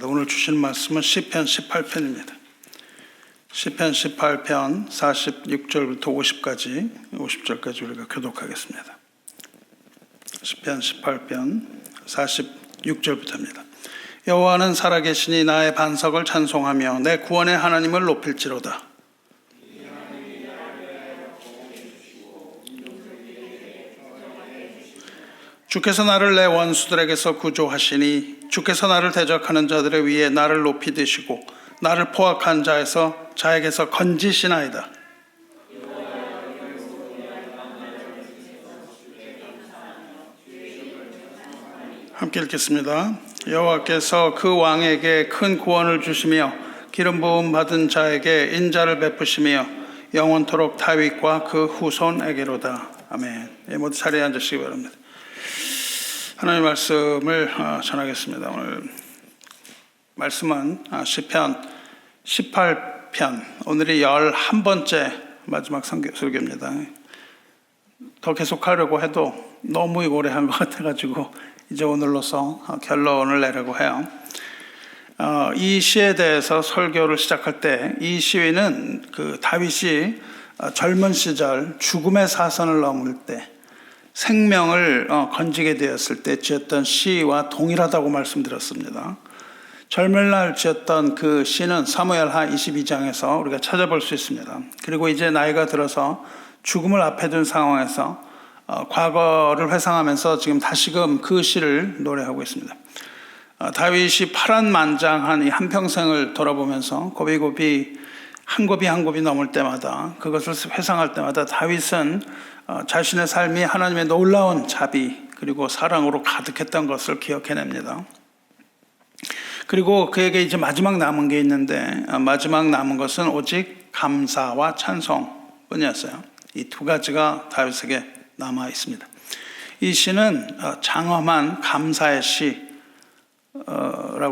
오늘 주신 말씀은 시편 18편입니다. 시편 18편 46절부터 50절까지 우리가 교독하겠습니다. 시편 18편 46절부터입니다. 여호와는 살아계시니 나의 반석을 찬송하며 내 구원의 하나님을 높일지로다. 주께서 나를 내 원수들에게서 구조하시니 주께서 나를 대적하는 자들의 위에 나를 높이 드시고 나를 포악한 자에게서 건지시나이다. 함께 읽겠습니다. 여호와께서 그 왕에게 큰 구원을 주시며 기름 부음 받은 자에게 인자를 베푸시며 영원토록 다윗과 그 후손에게로다. 아멘. 모두 자리에 앉으시기 바랍니다. 하나님의 말씀을 전하겠습니다. 오늘 말씀은 시편 18편, 오늘이 11번째 마지막 설교입니다. 더 계속하려고 해도 너무 오래 한 것 같아가지고 이제 오늘로서 결론을 내려고 해요. 이 시에 대해서 설교를 시작할 때 이 시위는 그 다윗이 젊은 시절 죽음의 사선을 넘을 때 생명을 건지게 되었을 때 지었던 시와 동일하다고 말씀드렸습니다. 젊은 날 지었던 그 시는 사무엘하 22장에서 우리가 찾아볼 수 있습니다. 그리고 이제 나이가 들어서 죽음을 앞에 둔 상황에서 과거를 회상하면서 지금 다시금 그 시를 노래하고 있습니다. 다윗이 파란만장한 이 한평생을 돌아보면서 고비고비 한 곱이 넘을 때마다 그것을 회상할 때마다 다윗은 자신의 삶이 하나님의 놀라운 자비 그리고 사랑으로 가득했던 것을 기억해냅니다. 그리고 그에게 이제 마지막 남은 게 있는데 마지막 남은 것은 오직 감사와 찬송뿐이었어요. 이 두 가지가 다윗에게 남아 있습니다. 이 시는 장엄한 감사의 시라고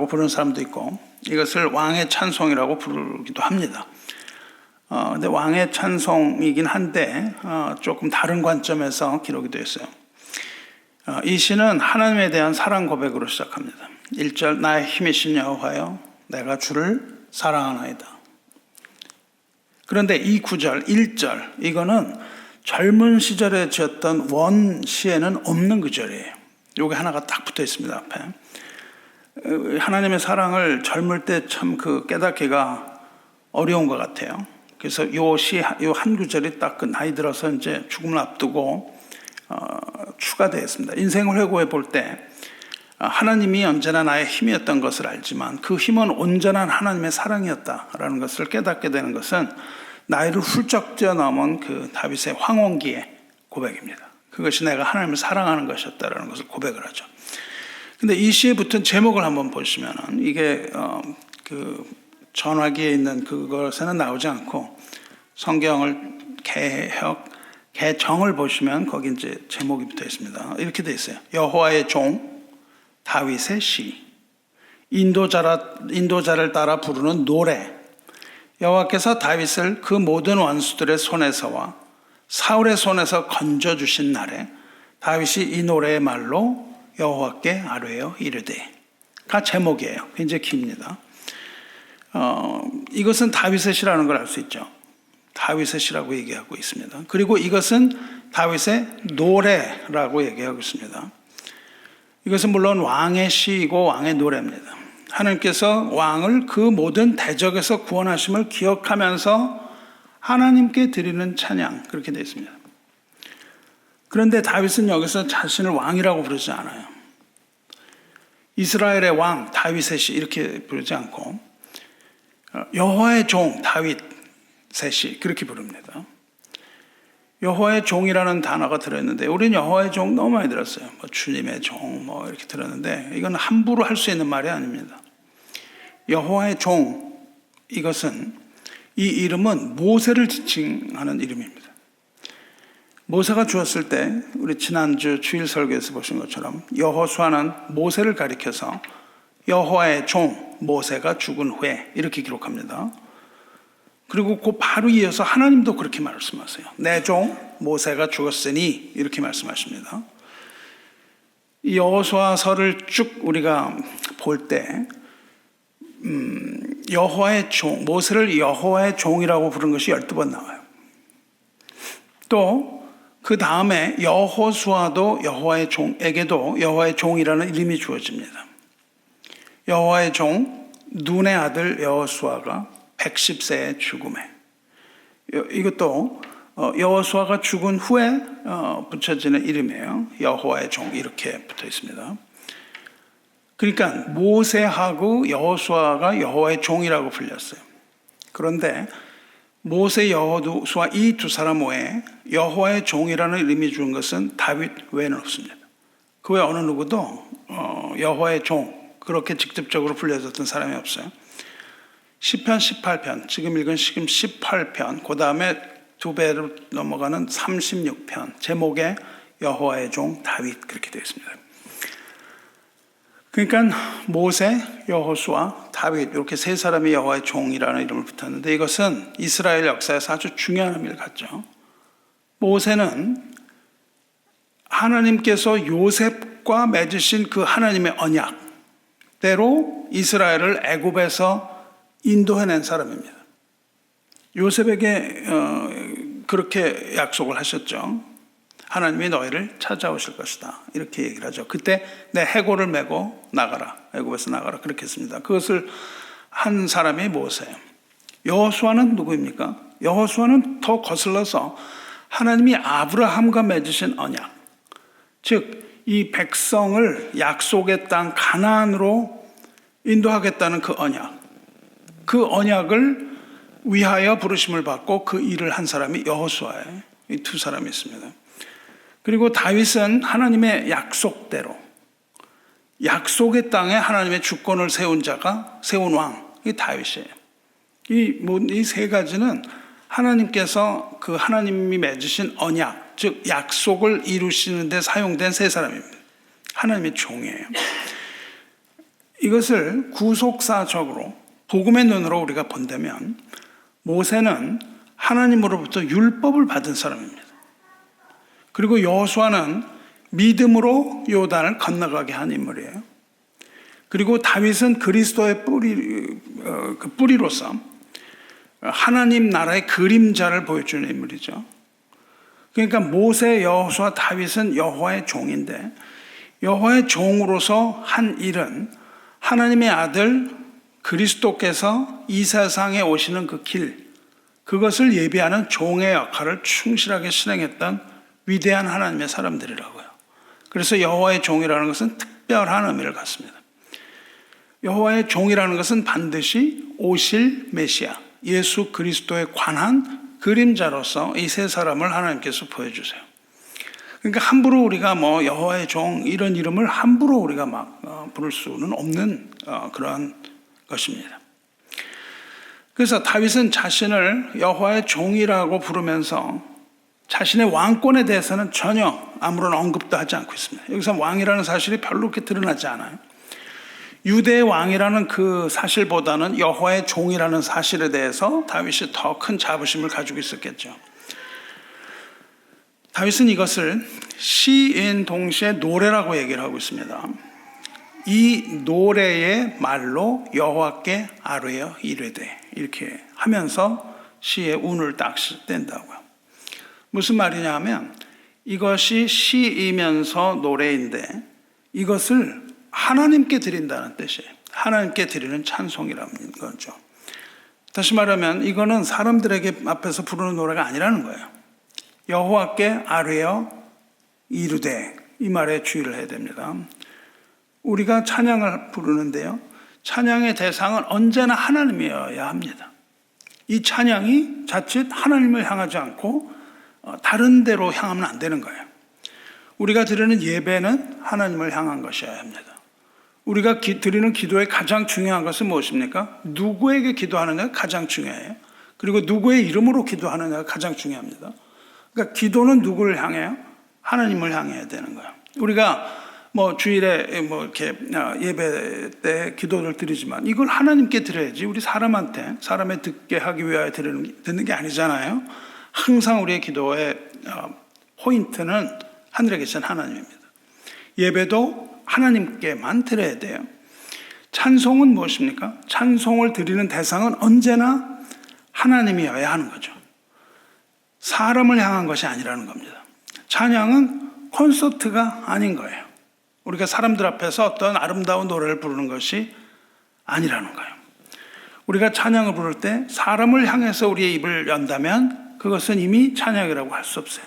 부르는 사람도 있고 이것을 왕의 찬송이라고 부르기도 합니다. 근데 왕의 찬송이긴 한데 조금 다른 관점에서 기록이 되어 있어요. 이 시는 하나님에 대한 사랑 고백으로 시작합니다. 1절 나의 힘이신 여호와여 내가 주를 사랑하나이다. 그런데 이 9절 1절 이거는 젊은 시절에 지었던 원시에는 없는 구절이에요. 여기 하나가 딱 붙어 있습니다. 앞에 하나님의 사랑을 젊을 때 참 깨닫기가 어려운 것 같아요. 그래서 요 한 구절이 딱 그 나이 들어서 이제 죽음을 앞두고 추가되어 있습니다. 인생을 회고해 볼 때 하나님이 언제나 나의 힘이었던 것을 알지만 그 힘은 온전한 하나님의 사랑이었다라는 것을 깨닫게 되는 것은 나이를 훌쩍 뛰어넘은 그 다윗의 황혼기의 고백입니다. 그것이 내가 하나님을 사랑하는 것이었다라는 것을 고백을 하죠. 근데 이 시에 붙은 제목을 한번 보시면은 이게 그 전화기에 있는 그것에는 나오지 않고 성경을 개정을 보시면 거기 이제 제목이 붙어 있습니다. 이렇게 되어 있어요. 여호와의 종 다윗의 시, 인도자를 따라 부르는 노래. 여호와께서 다윗을 그 모든 원수들의 손에서와 사울의 손에서 건져주신 날에 다윗이 이 노래의 말로 여호와께 아뢰어 이르되가 제목이에요. 굉장히 깁니다. 이것은 다윗의 시라는 걸 알 수 있죠. 다윗의 시라고 얘기하고 있습니다. 그리고 이것은 다윗의 노래라고 얘기하고 있습니다. 이것은 물론 왕의 시이고 왕의 노래입니다. 하나님께서 왕을 그 모든 대적에서 구원하심을 기억하면서 하나님께 드리는 찬양 그렇게 되어 있습니다. 그런데 다윗은 여기서 자신을 왕이라고 부르지 않아요. 이스라엘의 왕 다윗의 시 이렇게 부르지 않고 여호와의 종 다윗의 시 그렇게 부릅니다. 여호와의 종이라는 단어가 들어있는데 우리는 여호와의 종 너무 많이 들었어요. 주님의 종 이렇게 들었는데 이건 함부로 할 수 있는 말이 아닙니다. 여호와의 종 이것은 이 이름은 모세를 지칭하는 이름입니다. 모세가 죽었을 때 우리 지난주 주일 설교에서 보신 것처럼 여호수아는 모세를 가리켜서 여호와의 종 모세가 죽은 후에 이렇게 기록합니다. 그리고 그 바로 이어서 하나님도 그렇게 말씀하세요. 내 종 모세가 죽었으니 이렇게 말씀하십니다. 이 여호수아서를 쭉 우리가 볼 때 여호와의 종, 모세를 여호와의 종이라고 부른 것이 12번 나와요. 또 그 다음에 여호수아도 여호와의 종에게도 여호와의 종이라는 이름이 주어집니다. 여호와의 종 눈의 아들 여호수아가 110세의 죽음에, 이것도 여호수아가 죽은 후에 붙여지는 이름이에요. 여호와의 종 이렇게 붙어 있습니다. 그러니까 모세하고 여호수아가 여호와의 종이라고 불렸어요. 그런데 모세, 여호수아 이 두 사람 외에 여호와의 종이라는 이름이 준 것은 다윗 외에는 없습니다. 그 외 어느 누구도 여호와의 종 그렇게 직접적으로 불려졌던 사람이 없어요. 시편 18편, 지금 읽은 시금 18편, 그 다음에 두 배로 넘어가는 36편, 제목에 여호와의 종 다윗 그렇게 되어 있습니다. 그러니까 모세, 여호수아, 다윗 이렇게 세 사람이 여호와의 종이라는 이름을 붙였는데 이것은 이스라엘 역사에서 아주 중요한 의미를 갖죠. 모세는 하나님께서 요셉과 맺으신 그 하나님의 언약대로 이스라엘을 애굽에서 인도해낸 사람입니다. 요셉에게 그렇게 약속을 하셨죠. 하나님이 너희를 찾아오실 것이다 이렇게 얘기를 하죠. 그때 내 해골을 메고 나가라, 애굽에서 나가라 그렇게 했습니다. 그것을 한 사람이 모세예요. 여호수아는 누구입니까? 여호수아는 더 거슬러서 하나님이 아브라함과 맺으신 언약, 즉 이 백성을 약속의 땅 가나안으로 인도하겠다는 그 언약, 그 언약을 위하여 부르심을 받고 그 일을 한 사람이 여호수아예요. 이 두 사람이 있습니다. 그리고 다윗은 하나님의 약속대로 약속의 땅에 하나님의 주권을 세운 자가, 세운 왕이 다윗이에요. 이 세 가지는 하나님께서 그 하나님이 맺으신 언약, 즉 약속을 이루시는 데 사용된 세 사람입니다. 하나님의 종이에요. 이것을 구속사적으로 복음의 눈으로 우리가 본다면 모세는 하나님으로부터 율법을 받은 사람입니다. 그리고 여호수아는 믿음으로 요단을 건너가게 한 인물이에요. 그리고 다윗은 그리스도의 뿌리로서 하나님 나라의 그림자를 보여주는 인물이죠. 그러니까 모세, 여호수아, 다윗은 여호와의 종인데 여호와의 종으로서 한 일은 하나님의 아들 그리스도께서 이 세상에 오시는 그 길, 그것을 예비하는 종의 역할을 충실하게 실행했던 위대한 하나님의 사람들이라고요. 그래서 여호와의 종이라는 것은 특별한 의미를 갖습니다. 여호와의 종이라는 것은 반드시 오실 메시아, 예수 그리스도에 관한 그림자로서 이 세 사람을 하나님께서 보여주세요. 그러니까 함부로 우리가 여호와의 종 이런 이름을 함부로 우리가 막 부를 수는 없는 그런 것입니다. 그래서 다윗은 자신을 여호와의 종이라고 부르면서 자신의 왕권에 대해서는 전혀 아무런 언급도 하지 않고 있습니다. 여기서 왕이라는 사실이 별로 그렇게 드러나지 않아요. 유대의 왕이라는 그 사실보다는 여호와의 종이라는 사실에 대해서 다윗이 더 큰 자부심을 가지고 있었겠죠. 다윗은 이것을 시인 동시에 노래라고 얘기를 하고 있습니다. 이 노래의 말로 여호와께 아뢰어 이르되 이렇게 하면서 시의 운을 딱 뗀다고요. 무슨 말이냐 하면 이것이 시이면서 노래인데 이것을 하나님께 드린다는 뜻이에요. 하나님께 드리는 찬송이라는 거죠. 다시 말하면 이거는 사람들에게 앞에서 부르는 노래가 아니라는 거예요. 여호와께 아뢰어 이르되 이 말에 주의를 해야 됩니다. 우리가 찬양을 부르는데요. 찬양의 대상은 언제나 하나님이어야 합니다. 이 찬양이 자칫 하나님을 향하지 않고 다른 데로 향하면 안 되는 거예요. 우리가 드리는 예배는 하나님을 향한 것이어야 합니다. 우리가 드리는 기도의 가장 중요한 것은 무엇입니까? 누구에게 기도하느냐가 가장 중요해요. 그리고 누구의 이름으로 기도하느냐가 가장 중요합니다. 그러니까 기도는 누구를 향해요? 하나님을 향해야 되는 거예요. 우리가 주일에 이렇게 예배 때 기도를 드리지만 이걸 하나님께 드려야지 우리 사람한테 사람에 듣게 하기 위하여 듣는 게 아니잖아요. 항상 우리의 기도의 포인트는 하늘에 계신 하나님입니다. 예배도 하나님께만 드려야 돼요. 찬송은 무엇입니까? 찬송을 드리는 대상은 언제나 하나님이어야 하는 거죠. 사람을 향한 것이 아니라는 겁니다. 찬양은 콘서트가 아닌 거예요. 우리가 사람들 앞에서 어떤 아름다운 노래를 부르는 것이 아니라는 거예요. 우리가 찬양을 부를 때 사람을 향해서 우리의 입을 연다면 그것은 이미 찬양이라고 할 수 없어요.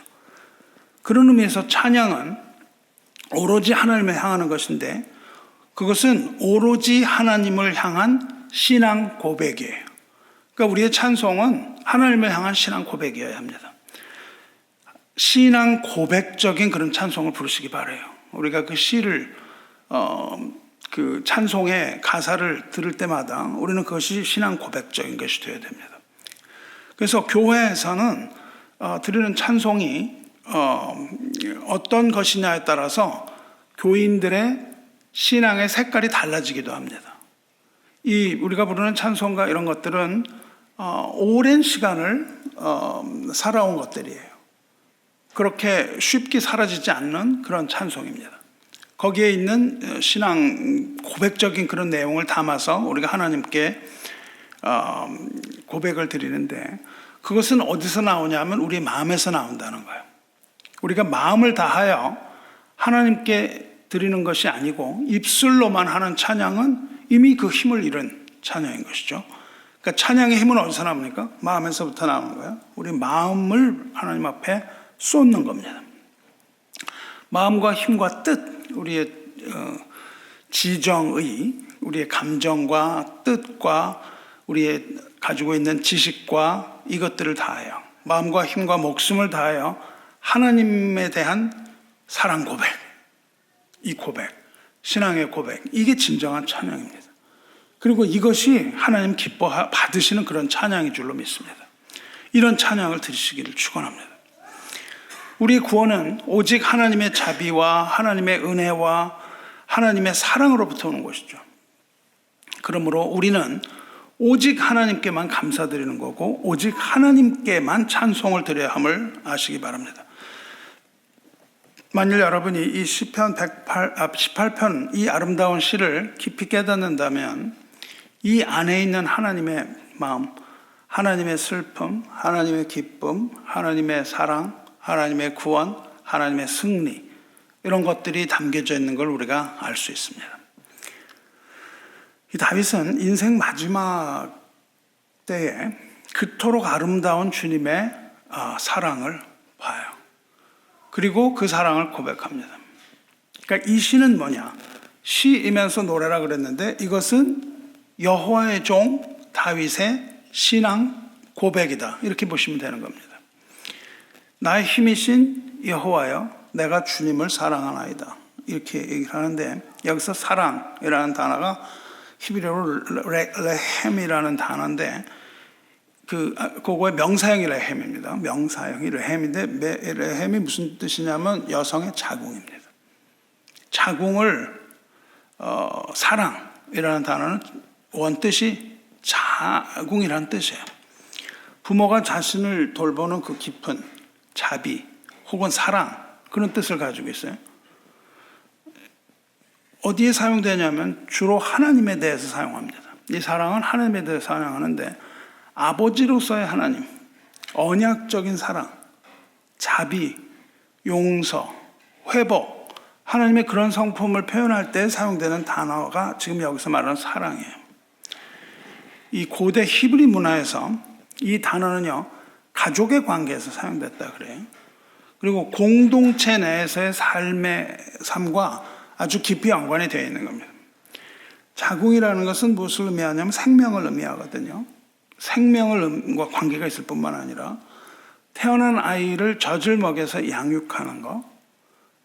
그런 의미에서 찬양은 오로지 하나님을 향하는 것인데 그것은 오로지 하나님을 향한 신앙 고백이에요. 그러니까 우리의 찬송은 하나님을 향한 신앙 고백이어야 합니다. 신앙 고백적인 그런 찬송을 부르시기 바라요. 우리가 그 시를 그 찬송의 가사를 들을 때마다 우리는 그것이 신앙 고백적인 것이 되어야 됩니다. 그래서 교회에서는 드리는 찬송이 어떤 것이냐에 따라서 교인들의 신앙의 색깔이 달라지기도 합니다. 우리가 부르는 찬송가 이런 것들은 오랜 시간을 살아온 것들이에요. 그렇게 쉽게 사라지지 않는 그런 찬송입니다. 거기에 있는 신앙 고백적인 그런 내용을 담아서 우리가 하나님께 고백을 드리는데 그것은 어디서 나오냐면 우리 마음에서 나온다는 거예요. 우리가 마음을 다하여 하나님께 드리는 것이 아니고 입술로만 하는 찬양은 이미 그 힘을 잃은 찬양인 것이죠. 그러니까 찬양의 힘은 어디서 나옵니까? 마음에서부터 나오는 거예요. 우리 마음을 하나님 앞에 쏟는 겁니다. 마음과 힘과 뜻, 우리의 지정의, 우리의 감정과 뜻과 우리의 가지고 있는 지식과 이것들을 다하여 마음과 힘과 목숨을 다하여 하나님에 대한 사랑 고백, 이 고백, 신앙의 고백, 이게 진정한 찬양입니다. 그리고 이것이 하나님 기뻐 받으시는 그런 찬양인 줄로 믿습니다. 이런 찬양을 드리시기를 축원합니다. 우리의 구원은 오직 하나님의 자비와 하나님의 은혜와 하나님의 사랑으로부터 오는 것이죠. 그러므로 우리는 오직 하나님께만 감사드리는 거고 오직 하나님께만 찬송을 드려야 함을 아시기 바랍니다. 만일 여러분이 이 시편 18편 이 아름다운 시를 깊이 깨닫는다면 이 안에 있는 하나님의 마음, 하나님의 슬픔, 하나님의 기쁨, 하나님의 사랑, 하나님의 구원, 하나님의 승리 이런 것들이 담겨져 있는 걸 우리가 알 수 있습니다. 이 다윗은 인생 마지막 때에 그토록 아름다운 주님의 사랑을 봐요. 그리고 그 사랑을 고백합니다. 그러니까 이 시는 뭐냐? 시이면서 노래라 그랬는데 이것은 여호와의 종 다윗의 신앙 고백이다. 이렇게 보시면 되는 겁니다. 나의 힘이신 여호와여 내가 주님을 사랑하나이다. 이렇게 얘기를 하는데 여기서 사랑이라는 단어가 히브리어로 레헴이라는 단어인데 그거의 명사형이 레헴입니다. 명사형이 레헴인데 레헴이 무슨 뜻이냐면 여성의 자궁입니다. 자궁을 사랑이라는 단어는 원뜻이 자궁이라는 뜻이에요. 부모가 자신을 돌보는 그 깊은 자비 혹은 사랑 그런 뜻을 가지고 있어요. 어디에 사용되냐면 주로 하나님에 대해서 사용합니다. 이 사랑은 하나님에 대해서 사용하는데 아버지로서의 하나님, 언약적인 사랑, 자비, 용서, 회복, 하나님의 그런 성품을 표현할 때 사용되는 단어가 지금 여기서 말하는 사랑이에요. 이 고대 히브리 문화에서 이 단어는요, 가족의 관계에서 사용됐다 그래요. 그리고 공동체 내에서의 삶과 아주 깊이 연관이 되어 있는 겁니다. 자궁이라는 것은 무엇을 의미하냐면 생명을 의미하거든요. 생명과 관계가 있을 뿐만 아니라 태어난 아이를 젖을 먹여서 양육하는 것,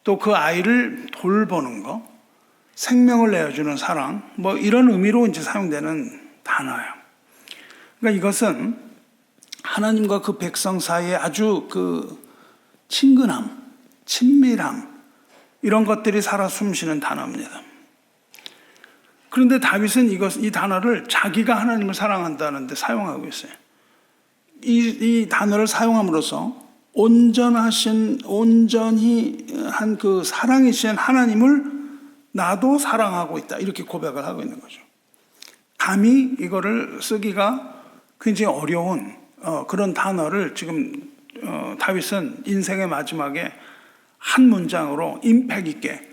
또 그 아이를 돌보는 것, 생명을 내어주는 사랑, 뭐 이런 의미로 이제 사용되는 단어예요. 그러니까 이것은 하나님과 그 백성 사이에 아주 그 친근함, 친밀함, 이런 것들이 살아 숨쉬는 단어입니다. 그런데 다윗은 이 단어를 자기가 하나님을 사랑한다는데 사용하고 있어요. 이 단어를 사용함으로써 온전히 한 그 사랑이신 하나님을 나도 사랑하고 있다. 이렇게 고백을 하고 있는 거죠. 감히 이거를 쓰기가 굉장히 어려운 그런 단어를 지금 다윗은 인생의 마지막에 한 문장으로 임팩 있게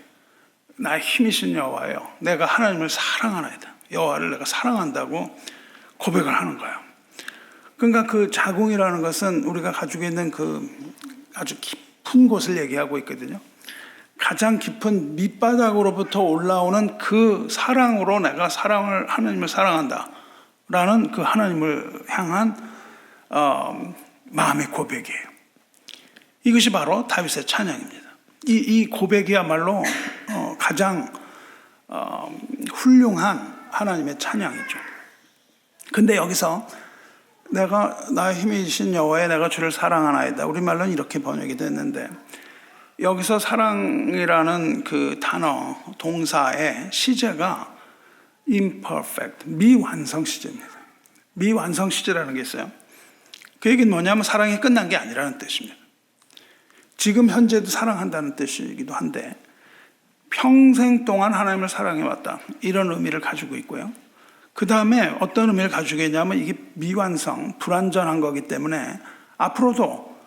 나의 힘이신 여호와여, 내가 하나님을 사랑하나이다. 여호와를 내가 사랑한다고 고백을 하는 거예요. 그러니까 그 자궁이라는 것은 우리가 가지고 있는 그 아주 깊은 곳을 얘기하고 있거든요. 가장 깊은 밑바닥으로부터 올라오는 그 사랑으로 내가 하나님을 사랑한다 라는 그 하나님을 향한 마음의 고백이에요. 이것이 바로 다윗의 찬양입니다. 이 고백이야말로 가장 훌륭한 하나님의 찬양이죠. 근데 여기서 내가 나의 힘이신 여호와여, 내가 주를 사랑하나이다, 우리말로는 이렇게 번역이 됐는데, 여기서 사랑이라는 그 단어 동사의 시제가 imperfect, 미완성 시제입니다. 미완성 시제라는 게 있어요. 그 얘기는 뭐냐면 사랑이 끝난 게 아니라는 뜻입니다. 지금 현재도 사랑한다는 뜻이기도 한데 평생 동안 하나님을 사랑해왔다, 이런 의미를 가지고 있고요. 그 다음에 어떤 의미를 가지고 있냐면 이게 미완성, 불완전한 거기 때문에 앞으로도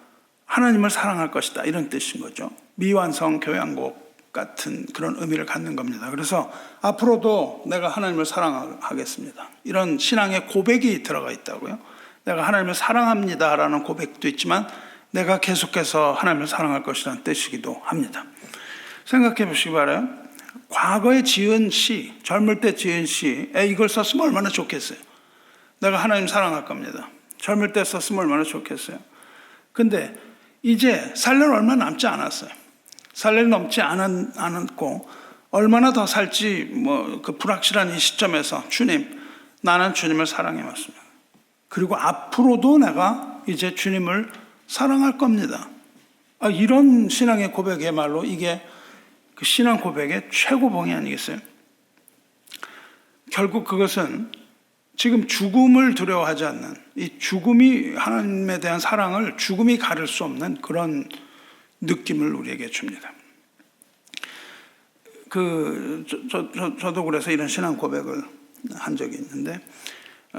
하나님을 사랑할 것이다, 이런 뜻인 거죠. 미완성 교향곡 같은 그런 의미를 갖는 겁니다. 그래서 앞으로도 내가 하나님을 사랑하겠습니다, 이런 신앙의 고백이 들어가 있다고요. 내가 하나님을 사랑합니다라는 고백도 있지만 내가 계속해서 하나님을 사랑할 것이라는 뜻이기도 합니다. 생각해 보시기 바라요. 과거에 지은 시, 젊을 때 지은 시에 이걸 썼으면 얼마나 좋겠어요. 내가 하나님 사랑할 겁니다. 젊을 때 썼으면 얼마나 좋겠어요. 근데 이제 살 날 얼마 남지 않았어요. 살 날이 넘지 않았고 얼마나 더 살지 그 불확실한 이 시점에서 주님, 나는 주님을 사랑해 왔습니다. 그리고 앞으로도 내가 이제 주님을 사랑할 겁니다. 이런 신앙의 고백이야말로 이게 그 신앙 고백의 최고봉이 아니겠어요? 결국 그것은 지금 죽음을 두려워하지 않는, 이 죽음이 하나님에 대한 사랑을 죽음이 가릴 수 없는 그런 느낌을 우리에게 줍니다. 저도 그래서 이런 신앙 고백을 한 적이 있는데,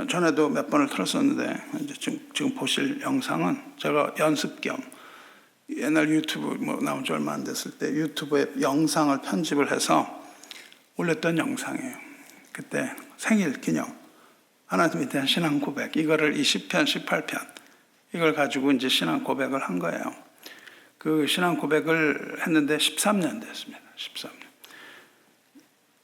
전에도 몇 번을 틀었었는데, 이제 지금 보실 영상은 제가 연습 겸 옛날 유튜브 나온 지 얼마 안 됐을 때 유튜브에 영상을 편집을 해서 올렸던 영상이에요. 그때 생일 기념 하나님에 대한 신앙 고백, 이거를 20편 18편 이걸 가지고 이제 신앙 고백을 한 거예요. 그 신앙 고백을 했는데 13년 됐습니다. 13년.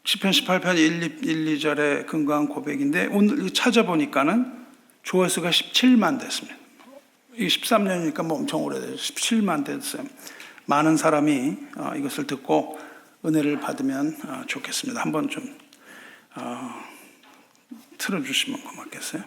10편 18편 1, 2절에 근거한 고백인데 오늘 찾아보니까는 조회수가 17만 됐습니다. 이 13년이니까 엄청 오래돼요. 17만 됐어요. 많은 사람이 이것을 듣고 은혜를 받으면 좋겠습니다. 한번 좀 틀어주시면 고맙겠어요.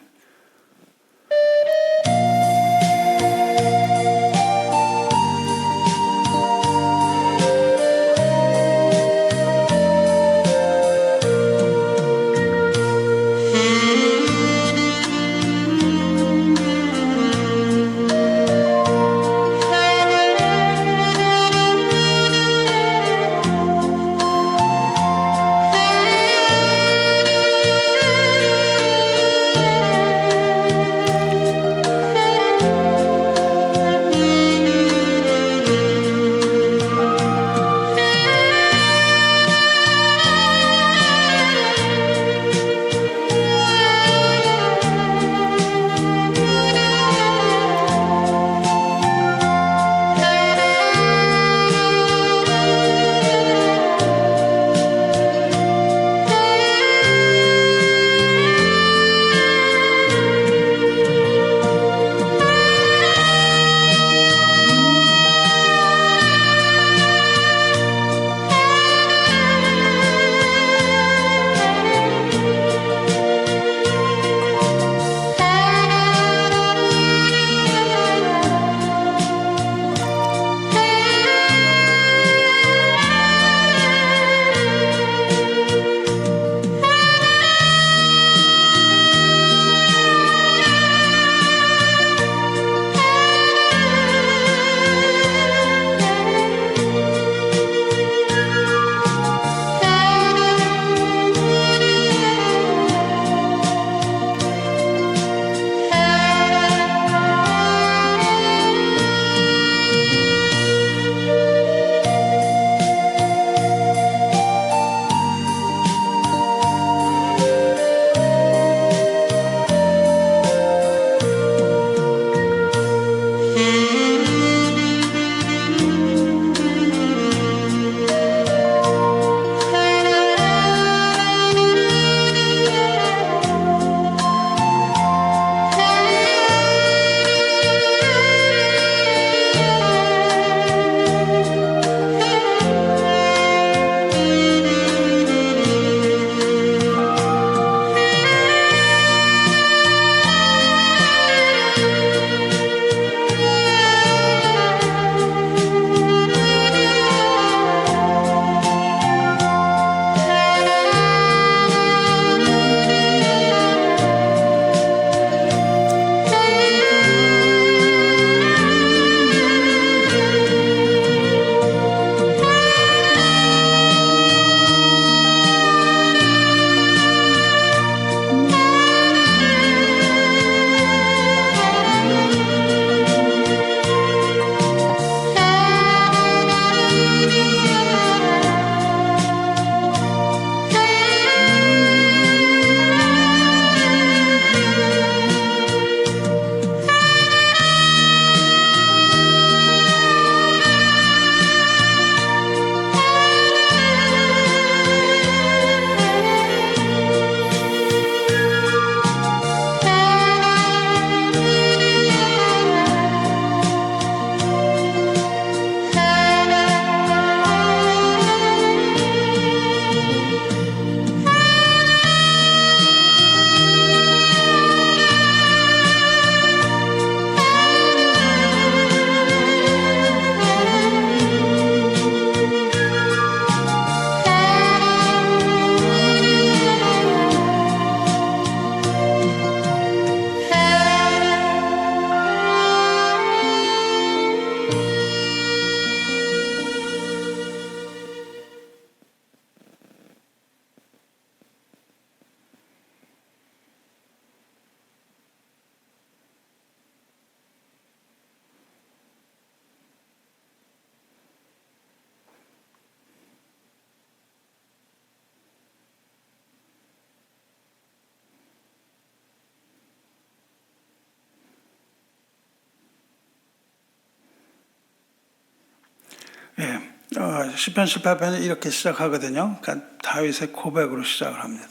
시편 18편이 이렇게 시작하거든요. 그러니까 다윗의 고백으로 시작을 합니다.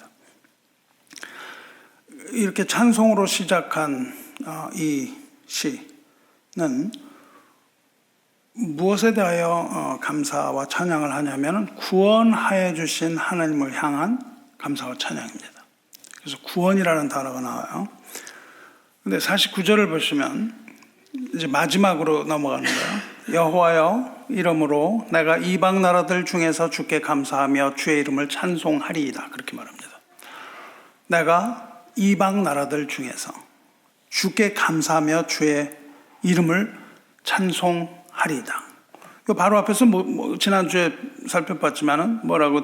이렇게 찬송으로 시작한 이 시는 무엇에 대하여 감사와 찬양을 하냐면 구원하여 주신 하나님을 향한 감사와 찬양입니다. 그래서 구원이라는 단어가 나와요. 근데 49절을 보시면 이제 마지막으로 넘어가는 거예요. 여호와여 이름으로 내가 이방 나라들 중에서 주께 감사하며 주의 이름을 찬송하리이다. 그렇게 말합니다. 내가 이방 나라들 중에서 주께 감사하며 주의 이름을 찬송하리이다. 바로 앞에서 지난주에 살펴봤지만은 뭐라고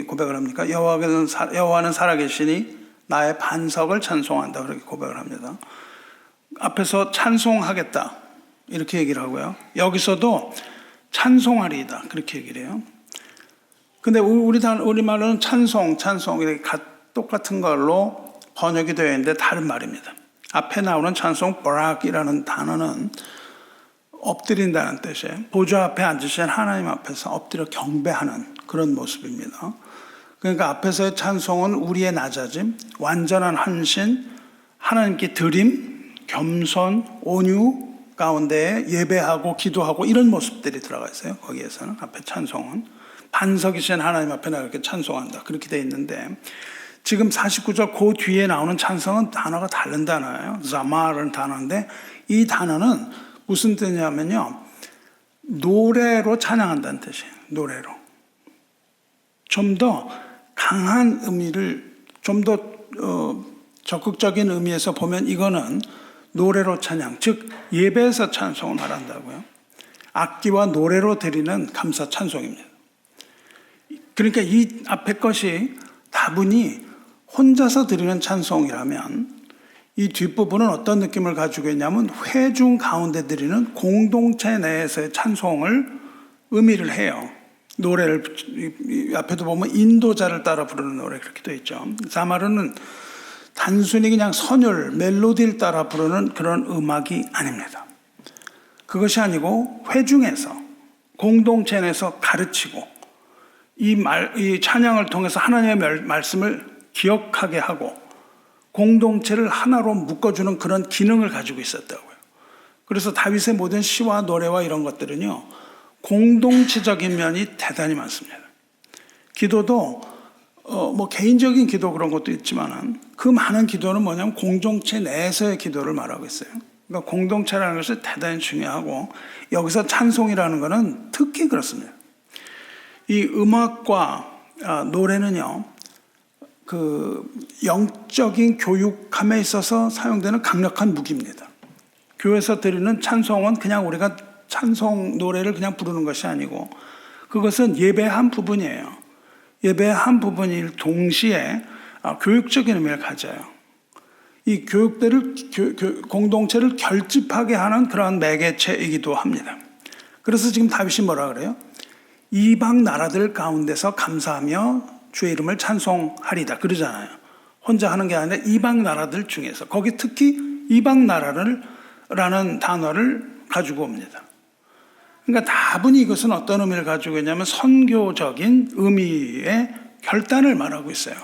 고백을 합니까? 여호와는 살아계시니 나의 반석을 찬송한다. 그렇게 고백을 합니다. 앞에서 찬송하겠다. 이렇게 얘기를 하고요. 여기서도 찬송하리이다. 그렇게 얘기를 해요. 근데 우리말로는 찬송 이렇게 똑같은 걸로 번역이 되어 있는데 다른 말입니다. 앞에 나오는 찬송 바락이라는 단어는 엎드린다는 뜻이에요. 보좌 앞에 앉으신 하나님 앞에서 엎드려 경배하는 그런 모습입니다. 그러니까 앞에서의 찬송은 우리의 낮아짐, 완전한 헌신, 하나님께 드림, 겸손, 온유 가운데 예배하고 기도하고 이런 모습들이 들어가 있어요. 거기에서는 앞에 찬송은 반석이신 하나님 앞에 내가 이렇게 찬송한다. 그렇게 되어 있는데 지금 49절 그 뒤에 나오는 찬송은 단어가 다른 단어예요. 자마라는 단어인데 이 단어는 무슨 뜻이냐면요. 노래로 찬양한다는 뜻이에요. 노래로. 좀 더 강한 의미를 좀 더 적극적인 의미에서 보면 이거는 노래로 찬양, 즉 예배에서 찬송을 말한다고요. 악기와 노래로 드리는 감사 찬송입니다. 그러니까 이 앞에 것이 다분히 혼자서 드리는 찬송이라면 이 뒷부분은 어떤 느낌을 가지고 있냐면 회중 가운데 드리는 공동체 내에서의 찬송을 의미를 해요. 노래를 앞에도 보면 인도자를 따라 부르는 노래 그렇게 되어 있죠. 자마르는 단순히 그냥 선율, 멜로디를 따라 부르는 그런 음악이 아닙니다. 그것이 아니고 회중에서 공동체 내에서 가르치고 이 찬양을 통해서 하나님의 말씀을 기억하게 하고 공동체를 하나로 묶어주는 그런 기능을 가지고 있었다고요. 그래서 다윗의 모든 시와 노래와 이런 것들은요, 공동체적인 면이 대단히 많습니다. 기도도 개인적인 기도 그런 것도 있지만 그 많은 기도는 뭐냐면 공동체 내에서의 기도를 말하고 있어요. 그러니까 공동체라는 것이 대단히 중요하고 여기서 찬송이라는 것은 특히 그렇습니다. 이 음악과 노래는요, 그 영적인 교육함에 있어서 사용되는 강력한 무기입니다. 교회에서 드리는 찬송은 그냥 우리가 찬송 노래를 그냥 부르는 것이 아니고 그것은 예배의 한 부분이에요. 예배의 한 부분일 동시에 교육적인 의미를 가져요. 이 교육들을 공동체를 결집하게 하는 그런 매개체이기도 합니다. 그래서 지금 다윗이 뭐라 그래요? 이방 나라들 가운데서 감사하며 주의 이름을 찬송하리다 그러잖아요. 혼자 하는 게 아니라 이방 나라들 중에서 거기 특히 이방 나라라는 단어를 가지고 옵니다. 그러니까 다분히 이것은 어떤 의미를 가지고 있냐면 선교적인 의미의 결단을 말하고 있어요.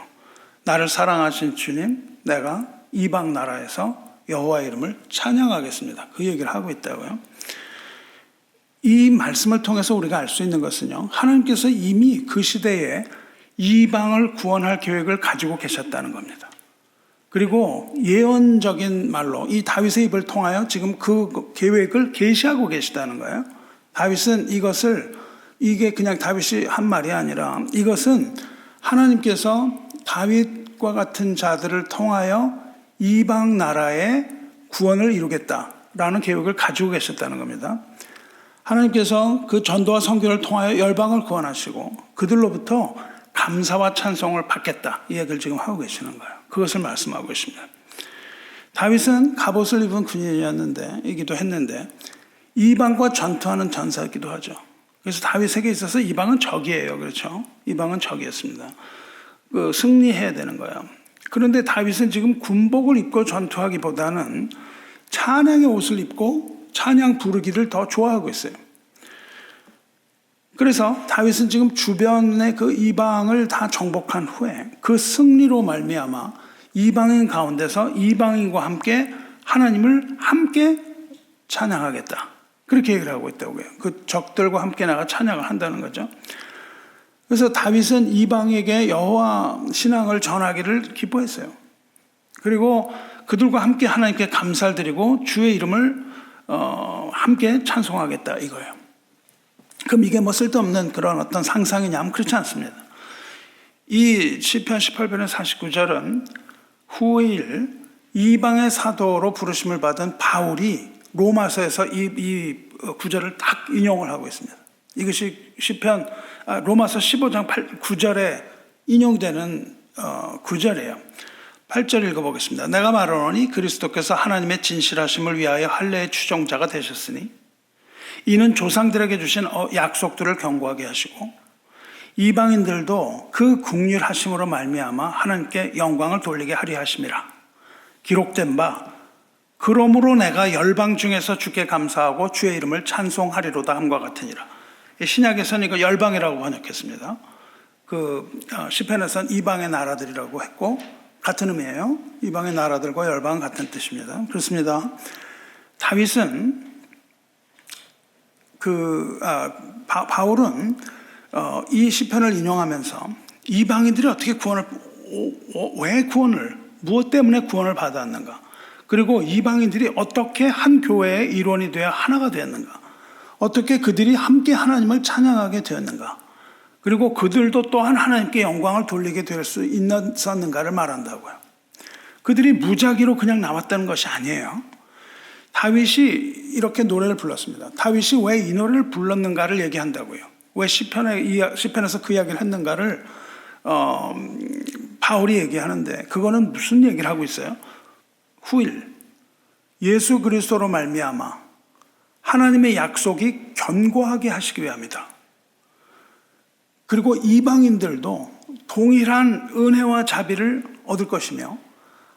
나를 사랑하신 주님, 내가 이방 나라에서 여호와 이름을 찬양하겠습니다. 그 얘기를 하고 있다고요. 이 말씀을 통해서 우리가 알 수 있는 것은요, 하나님께서 이미 그 시대에 이방을 구원할 계획을 가지고 계셨다는 겁니다. 그리고 예언적인 말로 이 다윗의 입을 통하여 지금 그 계획을 계시하고 계시다는 거예요. 다윗은 이게 그냥 다윗이 한 말이 아니라 이것은 하나님께서 다윗과 같은 자들을 통하여 이방 나라의 구원을 이루겠다라는 계획을 가지고 계셨다는 겁니다. 하나님께서 그 전도와 선교를 통하여 열방을 구원하시고 그들로부터 감사와 찬송을 받겠다. 이 얘기를 지금 하고 계시는 거예요. 그것을 말씀하고 계십니다. 다윗은 갑옷을 입은 군인이기도 했는데 이방과 전투하는 전사이기도 하죠. 그래서 다윗에게 있어서 이방은 적이에요. 그렇죠? 이방은 적이었습니다. 승리해야 되는 거예요. 그런데 다윗은 지금 군복을 입고 전투하기보다는 찬양의 옷을 입고 찬양 부르기를 더 좋아하고 있어요. 그래서 다윗은 지금 주변의 그 이방을 다 정복한 후에 그 승리로 말미암아 이방인 가운데서 이방인과 함께 하나님을 함께 찬양하겠다. 그렇게 얘기를 하고 있다고요. 그 적들과 함께 나가 찬양을 한다는 거죠. 그래서 다윗은 이방에게 여호와 신앙을 전하기를 기뻐했어요. 그리고 그들과 함께 하나님께 감사를 드리고 주의 이름을 함께 찬송하겠다 이거예요. 그럼 이게 뭐 쓸데없는 그런 어떤 상상이냐면 그렇지 않습니다. 이 시편 18편의 49절은 후일 이방의 사도로 부르심을 받은 바울이 로마서에서 이 구절을 딱 인용을 하고 있습니다. 이것이 로마서 15장 9절에 인용되는 구절이에요. 8절 읽어보겠습니다. 내가 말하노니 그리스도께서 하나님의 진실하심을 위하여 할례의 추종자가 되셨으니 이는 조상들에게 주신 약속들을 견고하게 하시고 이방인들도 그 긍휼하심으로 말미암아 하나님께 영광을 돌리게 하려 하심이라. 기록된 바 그러므로 내가 열방 중에서 주께 감사하고 주의 이름을 찬송하리로다 함과 같으니라. 신약에서는 이거 열방이라고 번역했습니다. 시편에서는 이방의 나라들이라고 했고 같은 의미예요. 이방의 나라들과 열방은 같은 뜻입니다. 그렇습니다. 다윗은 바울은 이 시편을 인용하면서 이방인들이 어떻게 무엇 때문에 구원을 받았는가, 그리고 이방인들이 어떻게 한 교회의 일원이 되어 하나가 되었는가, 어떻게 그들이 함께 하나님을 찬양하게 되었는가, 그리고 그들도 또한 하나님께 영광을 돌리게 될 수 있었는가를 말한다고요. 그들이 무작위로 그냥 나왔다는 것이 아니에요. 다윗이 이렇게 노래를 불렀습니다. 다윗이 왜 이 노래를 불렀는가를 얘기한다고요. 왜 시편에서 그 이야기를 했는가를 바울이 얘기하는데, 그거는 무슨 얘기를 하고 있어요? 후일 예수 그리스도로 말미암아 하나님의 약속이 견고하게 하시기 위함이다. 그리고 이방인들도 동일한 은혜와 자비를 얻을 것이며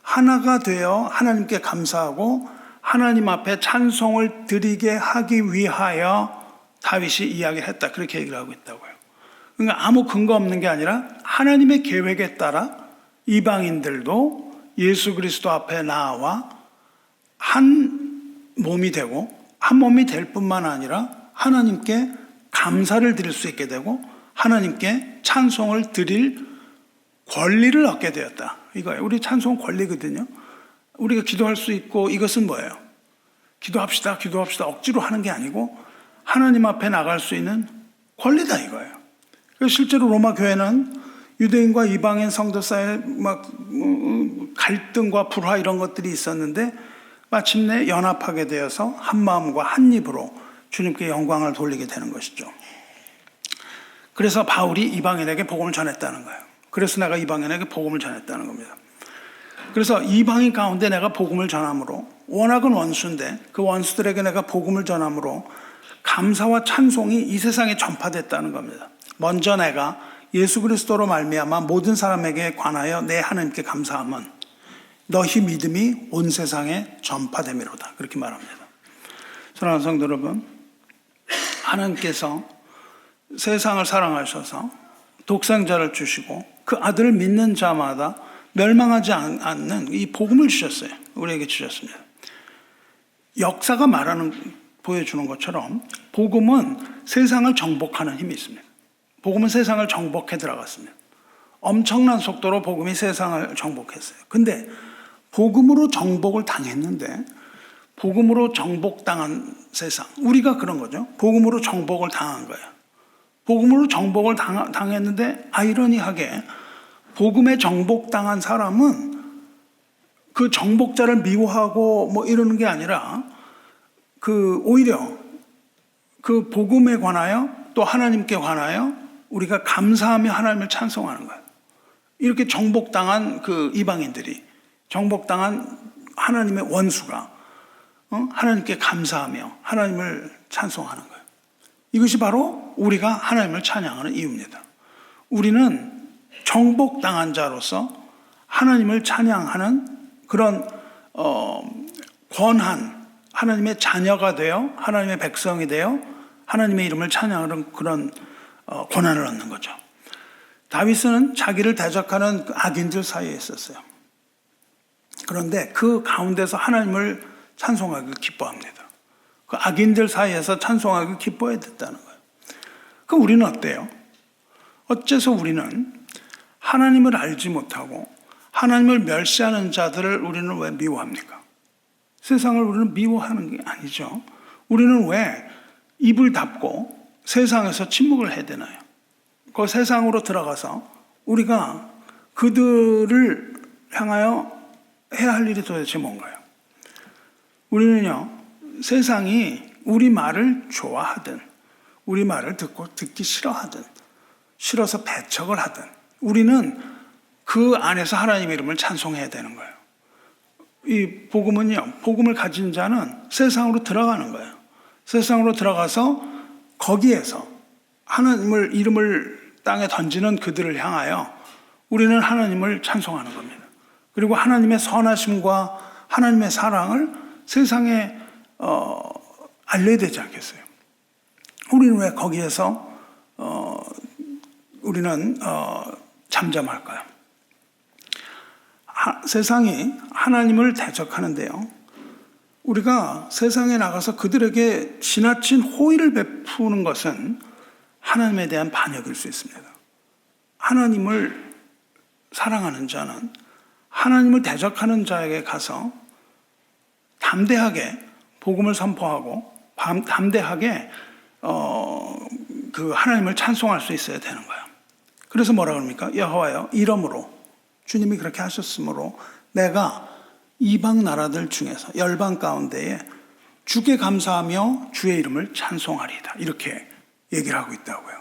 하나가 되어 하나님께 감사하고 하나님 앞에 찬송을 드리게 하기 위하여 다윗이 이야기를 했다. 그렇게 얘기를 하고 있다고요. 그러니까 아무 근거 없는 게 아니라 하나님의 계획에 따라 이방인들도 예수 그리스도 앞에 나와 한 몸이 되고, 한 몸이 될 뿐만 아니라 하나님께 감사를 드릴 수 있게 되고 하나님께 찬송을 드릴 권리를 얻게 되었다. 이거예요. 우리 찬송 권리거든요. 우리가 기도할 수 있고, 이것은 뭐예요? 기도합시다 억지로 하는 게 아니고 하나님 앞에 나갈 수 있는 권리다 이거예요. 실제로 로마 교회는 유대인과 이방인 성도 사이에 갈등과 불화 이런 것들이 있었는데 마침내 연합하게 되어서 한 마음과 한 입으로 주님께 영광을 돌리게 되는 것이죠. 그래서 바울이 이방인에게 복음을 전했다는 거예요. 그래서 내가 이방인에게 복음을 전했다는 겁니다. 그래서 이방인 가운데 내가 복음을 전함으로, 워낙은 원수인데 그 원수들에게 내가 복음을 전함으로 감사와 찬송이 이 세상에 전파됐다는 겁니다. 먼저 내가 예수 그리스도로 말미암아 모든 사람에게 관하여 내 하나님께 감사함은 너희 믿음이 온 세상에 전파됨이로다. 그렇게 말합니다. 사랑하는 성도 여러분, 하나님께서 세상을 사랑하셔서 독생자를 주시고 그 아들을 믿는 자마다 멸망하지 않는 이 복음을 주셨어요. 우리에게 주셨습니다. 역사가 보여주는 것처럼 복음은 세상을 정복하는 힘이 있습니다. 복음은 세상을 정복해 들어갔습니다. 엄청난 속도로 복음이 세상을 정복했어요. 근데 복음으로 정복을 당했는데, 복음으로 정복당한 세상, 우리가 그런 거죠. 복음으로 정복을 당한 거예요. 복음으로 정복을 당했는데 아이러니하게 복음에 정복당한 사람은 그 정복자를 미워하고 이러는 게 아니라 오히려 그 복음에 관하여 또 하나님께 관하여 우리가 감사하며 하나님을 찬송하는 거예요. 이렇게 정복당한 그 이방인들이, 정복당한 하나님의 원수가 하나님께 감사하며 하나님을 찬송하는 거예요. 이것이 바로 우리가 하나님을 찬양하는 이유입니다. 우리는 정복당한 자로서 하나님을 찬양하는 그런 권한, 하나님의 자녀가 되어 하나님의 백성이 되어 하나님의 이름을 찬양하는 그런 고난을 얻는 거죠. 다윗은 자기를 대적하는 악인들 사이에 있었어요. 그런데 그 가운데서 하나님을 찬송하기 기뻐합니다. 그 악인들 사이에서 찬송하기 기뻐해야 됐다는 거예요. 그럼 우리는 어때요? 어째서 우리는 하나님을 알지 못하고 하나님을 멸시하는 자들을 우리는 왜 미워합니까? 세상을 우리는 미워하는 게 아니죠. 우리는 왜 입을 닫고 세상에서 침묵을 해야 되나요? 그 세상으로 들어가서 우리가 그들을 향하여 해야 할 일이 도대체 뭔가요? 우리는요, 세상이 우리 말을 좋아하든 우리 말을 듣기 싫어하든 싫어서 배척을 하든 우리는 그 안에서 하나님의 이름을 찬송해야 되는 거예요. 이 복음은요, 복음을 가진 자는 세상으로 들어가는 거예요. 세상으로 들어가서 거기에서 하나님을 이름을 땅에 던지는 그들을 향하여 우리는 하나님을 찬송하는 겁니다. 그리고 하나님의 선하심과 하나님의 사랑을 세상에 알려야 되지 않겠어요? 우리는 왜 거기에서 우리는 잠잠할까요? 세상이 하나님을 대적하는데요. 우리가 세상에 나가서 그들에게 지나친 호의를 베푸는 것은 하나님에 대한 반역일 수 있습니다. 하나님을 사랑하는 자는 하나님을 대적하는 자에게 가서 담대하게 복음을 선포하고 담대하게 그 하나님을 찬송할 수 있어야 되는 거예요. 그래서 뭐라 그럽니까? 여호와여, 이러므로 주님이 그렇게 하셨으므로 내가 이방 나라들 중에서 열방 가운데에 주께 감사하며 주의 이름을 찬송하리이다. 이렇게 얘기를 하고 있다고요.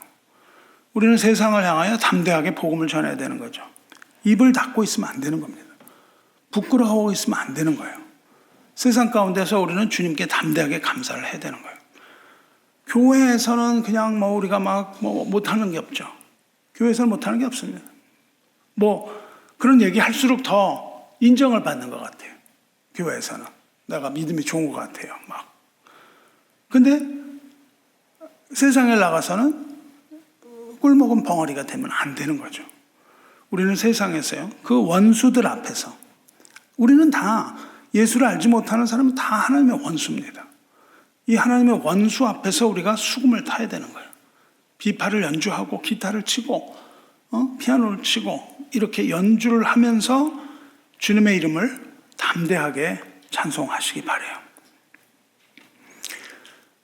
우리는 세상을 향하여 담대하게 복음을 전해야 되는 거죠. 입을 닫고 있으면 안 되는 겁니다. 부끄러워하고 있으면 안 되는 거예요. 세상 가운데서 우리는 주님께 담대하게 감사를 해야 되는 거예요. 교회에서는 그냥 우리가 못하는 게 없죠. 교회에서는 못하는 게 없습니다. 그런 얘기 할수록 더 인정을 받는 것 같아요. 교회에서는. 내가 믿음이 좋은 것 같아요. 근데 세상에 나가서는 꿀먹은 벙어리가 되면 안 되는 거죠. 우리는 세상에서요, 그 원수들 앞에서 우리는 다 예수를 알지 못하는 사람은 다 하나님의 원수입니다. 이 하나님의 원수 앞에서 우리가 수금을 타야 되는 거예요. 비파를 연주하고 기타를 치고 피아노를 치고 이렇게 연주를 하면서 주님의 이름을 담대하게 찬송하시기 바라요.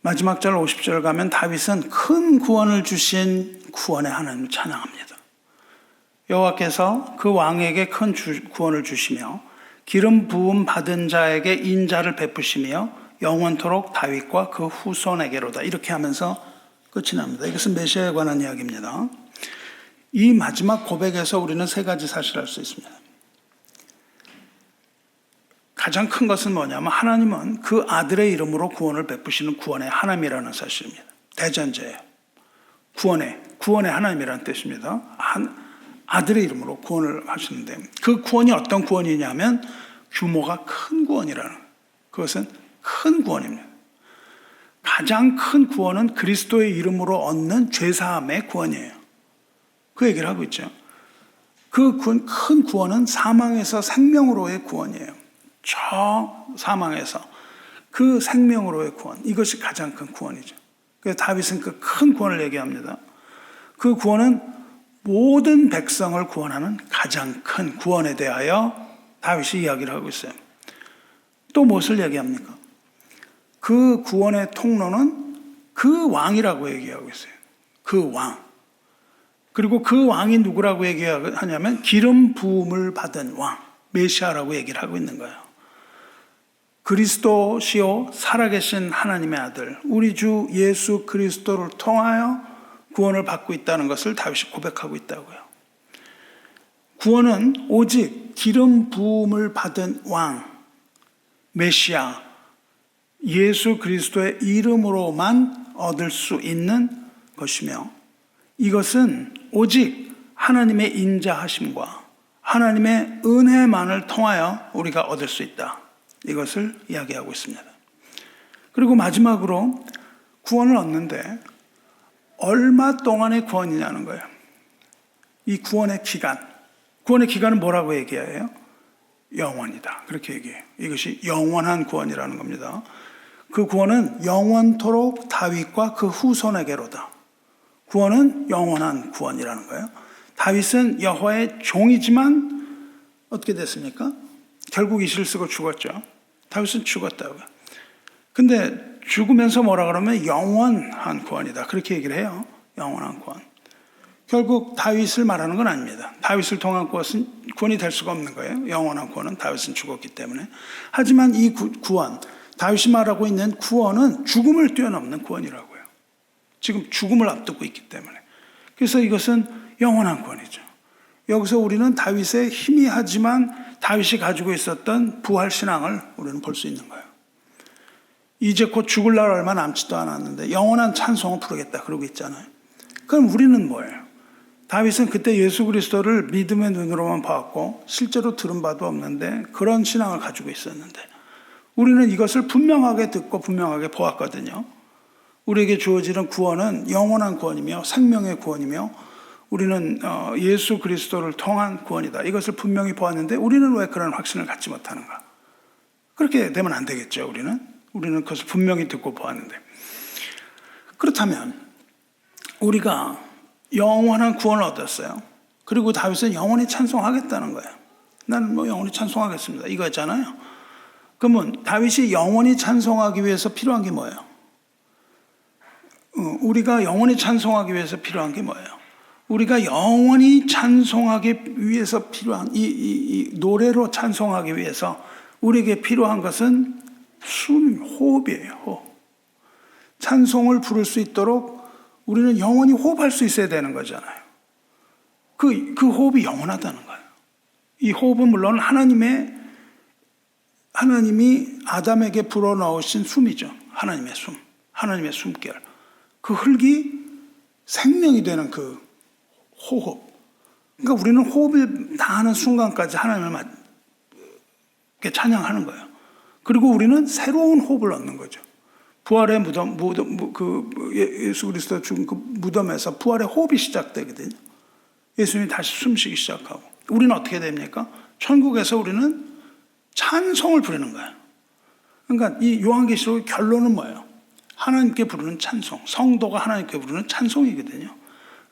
마지막 절 50절 가면 다윗은 큰 구원을 주신 구원의 하나님을 찬양합니다. 여호와께서 그 왕에게 큰 구원을 주시며 기름 부음 받은 자에게 인자를 베푸시며 영원토록 다윗과 그 후손에게로다. 이렇게 하면서 끝이 납니다. 이것은 메시아에 관한 이야기입니다. 이 마지막 고백에서 우리는 세 가지 사실을 알 수 있습니다. 가장 큰 것은 뭐냐면 하나님은 그 아들의 이름으로 구원을 베푸시는 구원의 하나님이라는 사실입니다. 대전제예요. 구원의 하나님이라는 뜻입니다. 아들의 이름으로 구원을 하시는데 그 구원이 어떤 구원이냐면 규모가 큰 구원이라는, 그것은 큰 구원입니다. 가장 큰 구원은 그리스도의 이름으로 얻는 죄사함의 구원이에요. 그 얘기를 하고 있죠. 그 큰 구원은 사망에서 생명으로의 구원이에요. 저 사망에서 그 생명으로의 구원, 이것이 가장 큰 구원이죠. 그래서 다윗은 그 큰 구원을 얘기합니다. 그 구원은 모든 백성을 구원하는 가장 큰 구원에 대하여 다윗이 이야기를 하고 있어요. 또 무엇을 얘기합니까? 그 구원의 통로는 그 왕이라고 얘기하고 있어요. 그 왕. 그리고 그 왕이 누구라고 얘기하냐면 기름 부음을 받은 왕, 메시아라고 얘기를 하고 있는 거예요. 그리스도시요 살아계신 하나님의 아들, 우리 주 예수 그리스도를 통하여 구원을 받고 있다는 것을 다윗이 고백하고 있다고요. 구원은 오직 기름 부음을 받은 왕, 메시아, 예수 그리스도의 이름으로만 얻을 수 있는 것이며, 이것은 오직 하나님의 인자하심과 하나님의 은혜만을 통하여 우리가 얻을 수 있다. 이것을 이야기하고 있습니다. 그리고 마지막으로 구원을 얻는데 얼마 동안의 구원이냐는 거예요. 이 구원의 기간은 뭐라고 얘기해요? 영원이다. 그렇게 얘기해요. 이것이 영원한 구원이라는 겁니다. 그 구원은 영원토록 다윗과 그 후손에게로다. 구원은 영원한 구원이라는 거예요. 다윗은 여호와의 종이지만 어떻게 됐습니까? 결국 이슬을 쓰고 죽었죠. 다윗은 죽었다고요. 근데 죽으면서 뭐라 그러면 영원한 구원이다. 그렇게 얘기를 해요. 영원한 구원. 결국 다윗을 말하는 건 아닙니다. 다윗을 통한 구원이 될 수가 없는 거예요. 영원한 구원은 다윗은 죽었기 때문에. 하지만 이 구원, 다윗이 말하고 있는 구원은 죽음을 뛰어넘는 구원이라고요. 지금 죽음을 앞두고 있기 때문에. 그래서 이것은 영원한 구원이죠. 여기서 우리는 다윗의 희미하지만 다윗이 가지고 있었던 부활신앙을 우리는 볼 수 있는 거예요. 이제 곧 죽을 날 얼마 남지도 않았는데 영원한 찬송을 부르겠다 그러고 있잖아요. 그럼 우리는 뭐예요? 다윗은 그때 예수 그리스도를 믿음의 눈으로만 봤고 실제로 들은 바도 없는데 그런 신앙을 가지고 있었는데 우리는 이것을 분명하게 듣고 분명하게 보았거든요. 우리에게 주어지는 구원은 영원한 구원이며 생명의 구원이며 우리는 예수 그리스도를 통한 구원이다. 이것을 분명히 보았는데 우리는 왜 그런 확신을 갖지 못하는가? 그렇게 되면 안 되겠죠. 우리는 그것을 분명히 듣고 보았는데. 그렇다면 우리가 영원한 구원을 얻었어요. 그리고 다윗은 영원히 찬송하겠다는 거예요. 나는 영원히 찬송하겠습니다. 이거였잖아요. 그러면 다윗이 영원히 찬송하기 위해서 필요한 게 뭐예요? 우리가 영원히 찬송하기 위해서 필요한 게 뭐예요? 우리가 영원히 찬송하기 위해서 필요한 이 노래로 찬송하기 위해서 우리에게 필요한 것은 호흡이에요. 호흡. 찬송을 부를 수 있도록 우리는 영원히 호흡할 수 있어야 되는 거잖아요. 그 호흡이 영원하다는 거예요. 이 호흡은 물론 하나님이 아담에게 불어넣으신 숨이죠. 하나님의 숨결. 그 흙이 생명이 되는 그 호흡. 그러니까 우리는 호흡을 다하는 순간까지 하나님을 찬양하는 거예요. 그리고 우리는 새로운 호흡을 얻는 거죠. 부활의 무덤, 예수 그리스도 죽은 그 무덤에서 부활의 호흡이 시작되거든요. 예수님이 다시 숨쉬기 시작하고. 우리는 어떻게 됩니까? 천국에서 우리는 찬송을 부르는 거예요. 그러니까 이 요한계시록의 결론은 뭐예요? 하나님께 부르는 찬송. 성도가 하나님께 부르는 찬송이거든요.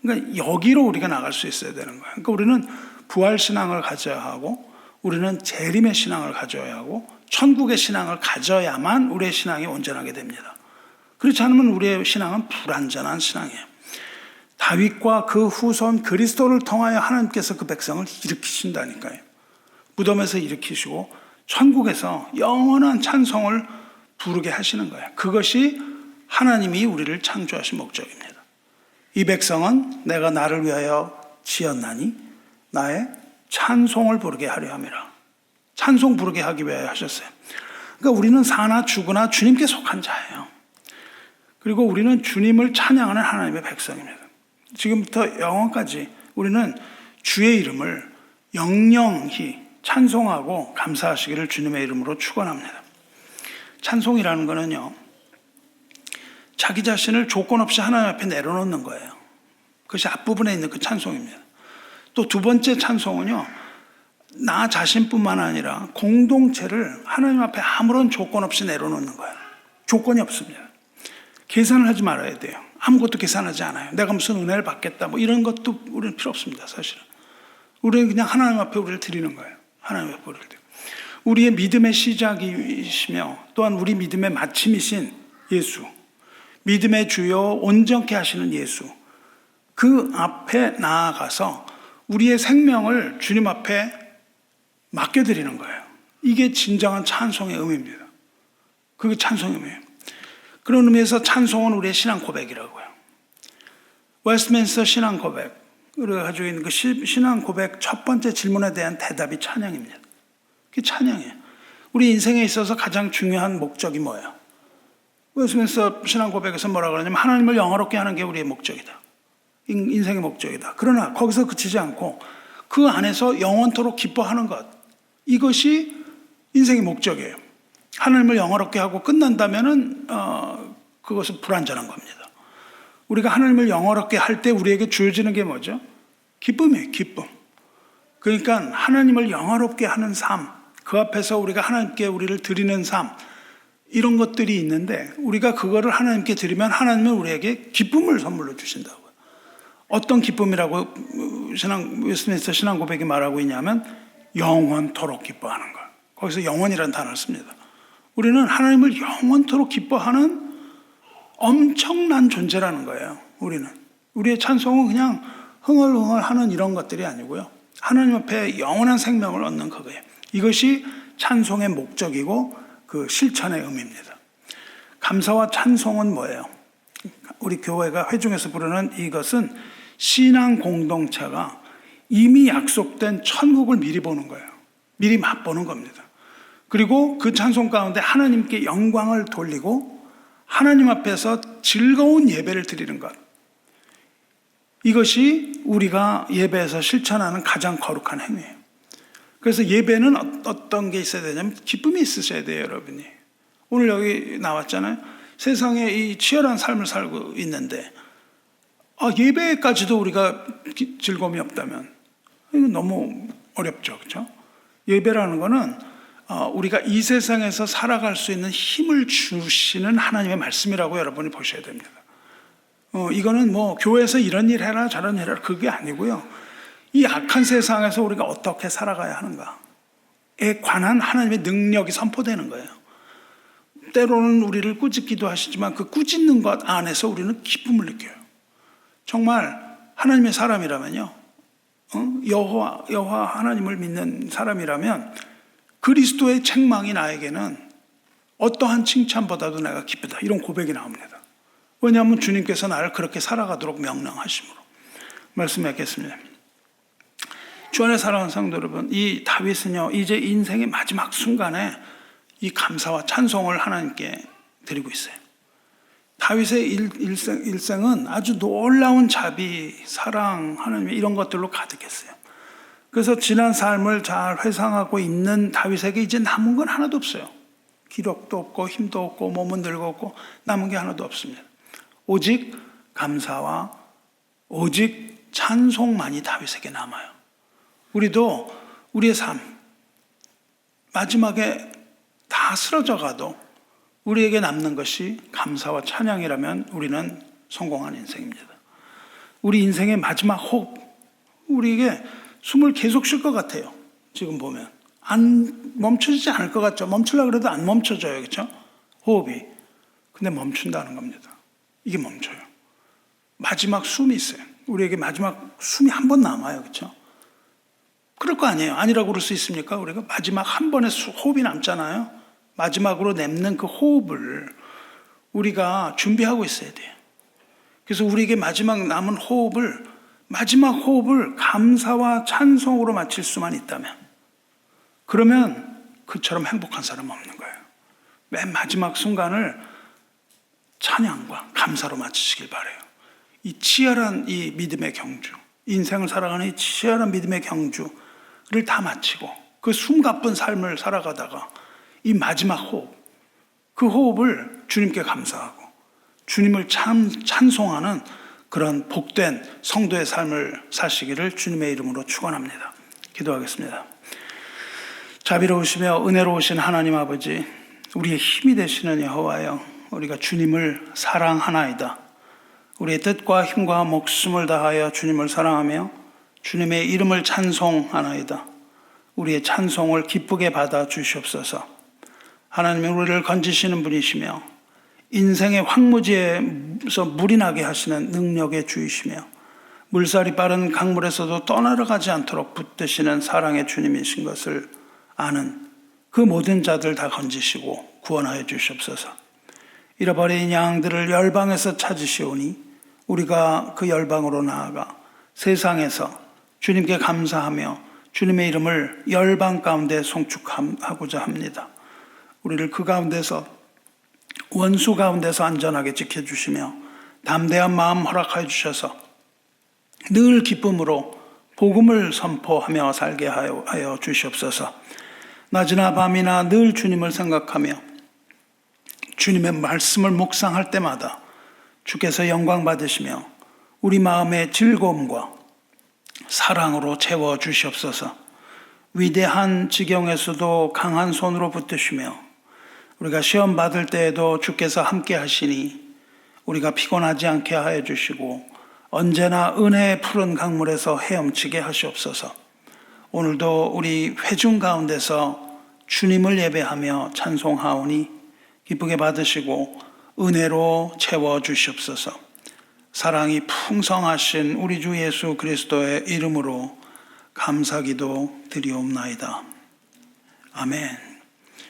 그러니까 여기로 우리가 나갈 수 있어야 되는 거예요. 그러니까 우리는 부활신앙을 가져야 하고 우리는 재림의 신앙을 가져야 하고 천국의 신앙을 가져야만 우리의 신앙이 온전하게 됩니다. 그렇지 않으면 우리의 신앙은 불완전한 신앙이에요. 다윗과 그 후손 그리스도를 통하여 하나님께서 그 백성을 일으키신다니까요. 무덤에서 일으키시고 천국에서 영원한 찬송을 부르게 하시는 거예요. 그것이 하나님이 우리를 창조하신 목적입니다. 이 백성은 내가 나를 위하여 지었나니 나의 찬송을 부르게 하려 함이라. 찬송 부르게 하기 위하여 하셨어요. 그러니까 우리는 사나 죽으나 주님께 속한 자예요. 그리고 우리는 주님을 찬양하는 하나님의 백성입니다. 지금부터 영원까지 우리는 주의 이름을 영영히 찬송하고 감사하시기를 주님의 이름으로 축원합니다. 찬송이라는 거는요, 자기 자신을 조건 없이 하나님 앞에 내려놓는 거예요. 그것이 앞부분에 있는 그 찬송입니다. 또 두 번째 찬송은요, 나 자신뿐만 아니라 공동체를 하나님 앞에 아무런 조건 없이 내려놓는 거예요. 조건이 없습니다. 계산을 하지 말아야 돼요. 아무것도 계산하지 않아요. 내가 무슨 은혜를 받겠다 이런 것도 우리는 필요 없습니다. 사실은 우리는 그냥 하나님 앞에 우리를 드리는 거예요. 하나님 앞에 우리를 드리고, 우리의 믿음의 시작이시며 또한 우리 믿음의 마침이신 예수, 믿음의 주요 온전케 하시는 예수, 그 앞에 나아가서 우리의 생명을 주님 앞에 맡겨드리는 거예요. 이게 진정한 찬송의 의미입니다. 그게 찬송의 의미예요. 그런 의미에서 찬송은 우리의 신앙 고백이라고요. 웨스트민스터 신앙 고백, 우리가 가지고 있는 그 신앙 고백 첫 번째 질문에 대한 대답이 찬양입니다. 그게 찬양이에요. 우리 인생에 있어서 가장 중요한 목적이 뭐예요? 웨스트민스터 신앙 고백에서 뭐라고 그러냐면 하나님을 영화롭게 하는 게 우리의 목적이다. 인생의 목적이다. 그러나 거기서 그치지 않고 그 안에서 영원토록 기뻐하는 것, 이것이 인생의 목적이에요. 하나님을 영화롭게 하고 끝난다면은 그것은 불완전한 겁니다. 우리가 하나님을 영화롭게 할 때 우리에게 주어지는 게 뭐죠? 기쁨이에요, 기쁨. 그러니까 하나님을 영화롭게 하는 삶, 그 앞에서 우리가 하나님께 우리를 드리는 삶, 이런 것들이 있는데 우리가 그거를 하나님께 드리면 하나님은 우리에게 기쁨을 선물로 주신다고요. 어떤 기쁨이라고 웨스트민스터 신앙 고백이 말하고 있냐면 영원토록 기뻐하는 걸. 거기서 영원이라는 단어를 씁니다. 우리는 하나님을 영원토록 기뻐하는 엄청난 존재라는 거예요. 우리의 찬송은 그냥 흥얼흥얼 하는 이런 것들이 아니고요. 하나님 앞에 영원한 생명을 얻는 그거예요. 이것이 찬송의 목적이고 그 실천의 의미입니다. 감사와 찬송은 뭐예요? 우리 교회가 회중에서 부르는 이것은 신앙 공동체가 이미 약속된 천국을 미리 보는 거예요. 미리 맛보는 겁니다. 그리고 그 찬송 가운데 하나님께 영광을 돌리고 하나님 앞에서 즐거운 예배를 드리는 것. 이것이 우리가 예배에서 실천하는 가장 거룩한 행위예요. 그래서 예배는 어떤 게 있어야 되냐면 기쁨이 있으셔야 돼요, 여러분이. 오늘 여기 나왔잖아요. 세상에 이 치열한 삶을 살고 있는데 예배까지도 우리가 즐거움이 없다면 이건 너무 어렵죠, 그렇죠? 예배라는 거는 우리가 이 세상에서 살아갈 수 있는 힘을 주시는 하나님의 말씀이라고 여러분이 보셔야 됩니다. 이거는 뭐 교회에서 이런 일 해라 저런 일 해라 그게 아니고요. 이 악한 세상에서 우리가 어떻게 살아가야 하는가에 관한 하나님의 능력이 선포되는 거예요. 때로는 우리를 꾸짖기도 하시지만 그 꾸짖는 것 안에서 우리는 기쁨을 느껴요. 정말 하나님의 사람이라면요, 여호와 하나님을 믿는 사람이라면 그리스도의 책망이 나에게는 어떠한 칭찬보다도 내가 기쁘다, 이런 고백이 나옵니다. 왜냐하면 주님께서 나를 그렇게 살아가도록 명령하심으로. 말씀하겠습니다. 주 안에 사랑하는 성도 여러분, 이 다윗은요 이제 인생의 마지막 순간에 이 감사와 찬송을 하나님께 드리고 있어요. 다윗의 일생은 아주 놀라운 자비, 사랑, 하나님의 이런 것들로 가득했어요. 그래서 지난 삶을 잘 회상하고 있는 다윗에게 이제 남은 건 하나도 없어요. 기력도 없고 힘도 없고 몸은 늙었고 남은 게 하나도 없습니다. 오직 감사와 오직 찬송만이 다윗에게 남아요. 우리도 우리의 삶 마지막에 다 쓰러져 가도 우리에게 남는 것이 감사와 찬양이라면 우리는 성공한 인생입니다. 우리 인생의 마지막 호흡, 우리에게 숨을 계속 쉴 것 같아요. 지금 보면 안 멈춰지지 않을 것 같죠. 멈추려고 해도 안 멈춰져요, 그렇죠? 호흡이. 근데 멈춘다는 겁니다. 이게 멈춰요. 마지막 숨이 있어요. 우리에게 마지막 숨이 한 번 남아요, 그렇죠? 그럴 거 아니에요. 아니라고 그럴 수 있습니까? 우리가 마지막 한 번의 호흡이 남잖아요. 마지막으로 내는 그 호흡을 우리가 준비하고 있어야 돼요. 그래서 우리에게 마지막 남은 호흡을, 마지막 호흡을 감사와 찬송으로 마칠 수만 있다면, 그러면 그처럼 행복한 사람은 없는 거예요. 맨 마지막 순간을 찬양과 감사로 마치시길 바라요. 이 치열한 이 믿음의 경주, 인생을 살아가는 이 치열한 믿음의 경주를 다 마치고 그 숨가쁜 삶을 살아가다가 이 마지막 호흡, 그 호흡을 주님께 감사하고 주님을 찬송하는 그런 복된 성도의 삶을 사시기를 주님의 이름으로 축원합니다. 기도하겠습니다. 자비로우시며 은혜로우신 하나님 아버지, 우리의 힘이 되시는 여호와여, 우리가 주님을 사랑하나이다. 우리의 뜻과 힘과 목숨을 다하여 주님을 사랑하며 주님의 이름을 찬송하나이다. 우리의 찬송을 기쁘게 받아 주시옵소서. 하나님은 우리를 건지시는 분이시며 인생의 황무지에서 물이 나게 하시는 능력의 주이시며 물살이 빠른 강물에서도 떠나가지 않도록 붙드시는 사랑의 주님이신 것을 아는 그 모든 자들 다 건지시고 구원하여 주시옵소서. 잃어버린 양들을 열방에서 찾으시오니 우리가 그 열방으로 나아가 세상에서 주님께 감사하며 주님의 이름을 열방 가운데 송축하고자 합니다. 우리를 그 가운데서, 원수 가운데서 안전하게 지켜주시며 담대한 마음 허락하여 주셔서 늘 기쁨으로 복음을 선포하며 살게 하여 주시옵소서. 낮이나 밤이나 늘 주님을 생각하며 주님의 말씀을 묵상할 때마다 주께서 영광 받으시며 우리 마음의 즐거움과 사랑으로 채워 주시옵소서. 위대한 지경에서도 강한 손으로 붙드시며 우리가 시험 받을 때에도 주께서 함께 하시니 우리가 피곤하지 않게 하여 주시고 언제나 은혜의 푸른 강물에서 헤엄치게 하시옵소서. 오늘도 우리 회중 가운데서 주님을 예배하며 찬송하오니 기쁘게 받으시고 은혜로 채워 주시옵소서. 사랑이 풍성하신 우리 주 예수 그리스도의 이름으로 감사기도 드리옵나이다. 아멘.